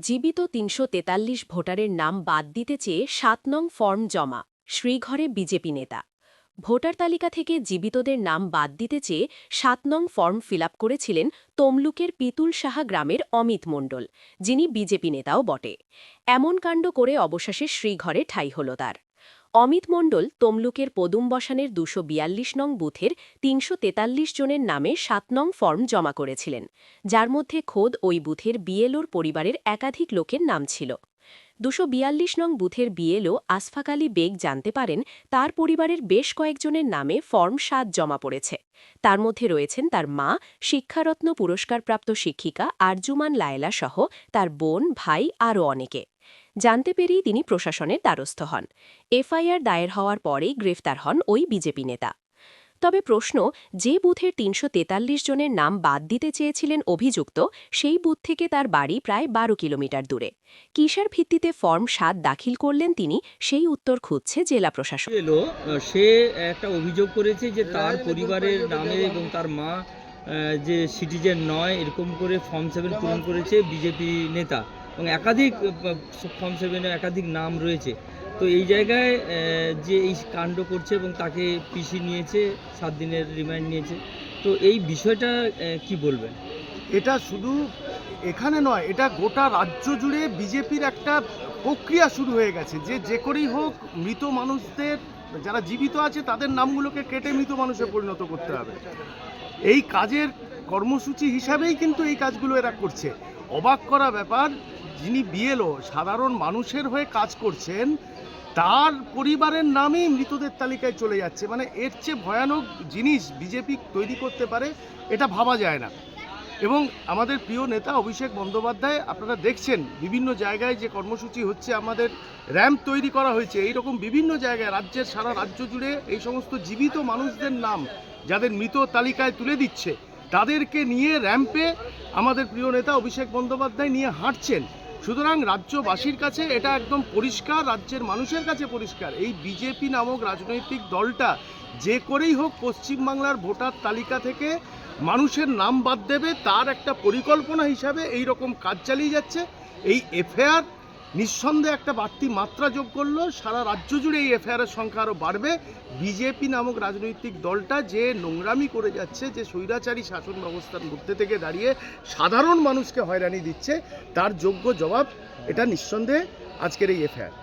জীবিত ৩৪৩ ভোটারের নাম বাদ দিতে চেয়ে ৭ নং ফর্ম জমা শ্রীঘরে বিজেপি নেতা। ভোটার তালিকা থেকে জীবিতদের নাম বাদ দিতে চেয়ে ৭ নং ফর্ম ফিল করেছিলেন তমলুকের পিতুল সাহা গ্রামের অমিত মণ্ডল, যিনি বিজেপি নেতাও বটে। এমন কাণ্ড করে অবশেষে শ্রীঘরে ঠাঁই হল তার। অমিত মণ্ডল তমলুকের পদুমবসানের ২৪২ নং বুথের ৩৪৩ জনের নামে ৭ নং ফর্ম জমা করেছিলেন, যার মধ্যে খোদ ওই বুথের বিএলওর পরিবারের একাধিক লোকের নাম ছিল। ২৪২ নং বুথের বিএলও আসফাক আলী বেগ জানতে পারেন তার পরিবারের বেশ কয়েকজনের নামে ফর্ম ৭ জমা পড়েছে। তার মধ্যে রয়েছেন তার মা, শিক্ষারত্ন পুরস্কারপ্রাপ্ত শিক্ষিকা আরজুমান লায়লা সহ তার বোন, ভাই আরও অনেকে। জানতে পেরেই তিনি প্রশাসনের দ্বারস্থ হন। এফআইআর দায়ের হওয়ার পরেই গ্রেফতার হন ওই বিজেপি নেতা। তবে প্রশ্ন, যে বুথের ৩৪৩ জনের নাম বাদ দিতে চেয়েছিলেন অভিযুক্ত, সেই বুথ থেকে তার বাড়ি প্রায় ১২ কিলোমিটার দূরে। কিসের ভিত্তিতে ফর্ম ৭ দাখিল করলেন তিনি, সেই উত্তর খুঁজছে জেলা প্রশাসন। সে একটা অভিযোগ করেছে যে তার পরিবারের নামে এবং তার মা যে সিটিজেন নয়, এরকম করে ফর্ম ৭ পূরণ করেছে বিজেপি নেতা, এবং একাধিক ফর্ম ৭-এ একাধিক নাম রয়েছে। তো এই জায়গায় যে এই কাণ্ড করছে এবং তাকে পিসি নিয়েছে, ৭ দিনের রিমান্ড নিয়েছে, তো এই বিষয়টা কি বলবেন? এটা শুধু এখানে নয়, এটা গোটা রাজ্য জুড়ে বিজেপির একটা প্রক্রিয়া শুরু হয়ে গেছে যে করেই হোক মৃত মানুষদের, যারা জীবিত আছে তাদের নামগুলোকে কেটে মৃত মানুষে পরিণত করতে হবে। এই কাজের কর্মসূচি হিসাবেই কিন্তু এই কাজগুলো এরা করছে। অবাক করা ব্যাপার, যিনি বিএলও সাধারণ মানুষের হয়ে কাজ করছেন, তার পরিবারের নামেই মৃতদের তালিকায় চলে যাচ্ছে। মানে এর চেয়ে ভয়ানক জিনিস বিজেপি তৈরি করতে পারে, এটা ভাবা যায় না। এবং আমাদের প্রিয় নেতা অভিষেক বন্দ্যোপাধ্যায়, আপনারা দেখছেন বিভিন্ন জায়গায় যে কর্মসূচি হচ্ছে, আমাদের র্যাম্প তৈরি করা হয়েছে, এই রকম বিভিন্ন জায়গায় রাজ্যের সারা রাজ্য জুড়ে এই সমস্ত জীবিত মানুষদের নাম যাদের মৃত তালিকায় তুলে দিচ্ছে, তাদেরকে নিয়ে র্যাম্পে আমাদের প্রিয় নেতা অভিষেক বন্দ্যোপাধ্যায় নিয়ে হাঁটছেন। সুতরাং রাজ্যবাসীর কাছে এটা একদম পরিষ্কার, রাজ্যের মানুষের কাছে পরিষ্কার, এই বিজেপি নামক রাজনৈতিক দলটা যে করেই হোক পশ্চিমবাংলার ভোটার তালিকা থেকে মানুষের নাম বাদ দেবে, তার একটা পরিকল্পনা হিসাবে এই রকম কাজ চালিয়ে যাচ্ছে। এই এফআইআর নিঃসন্দেহে একটা বাড়তি মাত্রা যোগ করলো, সারা রাজ্য জুড়ে এই এফআইআরের সংখ্যা আরও বাড়বে। বিজেপি নামক রাজনৈতিক দলটা যে নোংরামি করে যাচ্ছে, যে স্বৈরাচারী শাসন ব্যবস্থার মধ্যে থেকে দাঁড়িয়ে সাধারণ মানুষকে হয়রানি দিচ্ছে, তার যোগ্য জবাব এটা নিঃসন্দেহে আজকের এই এফআইআর।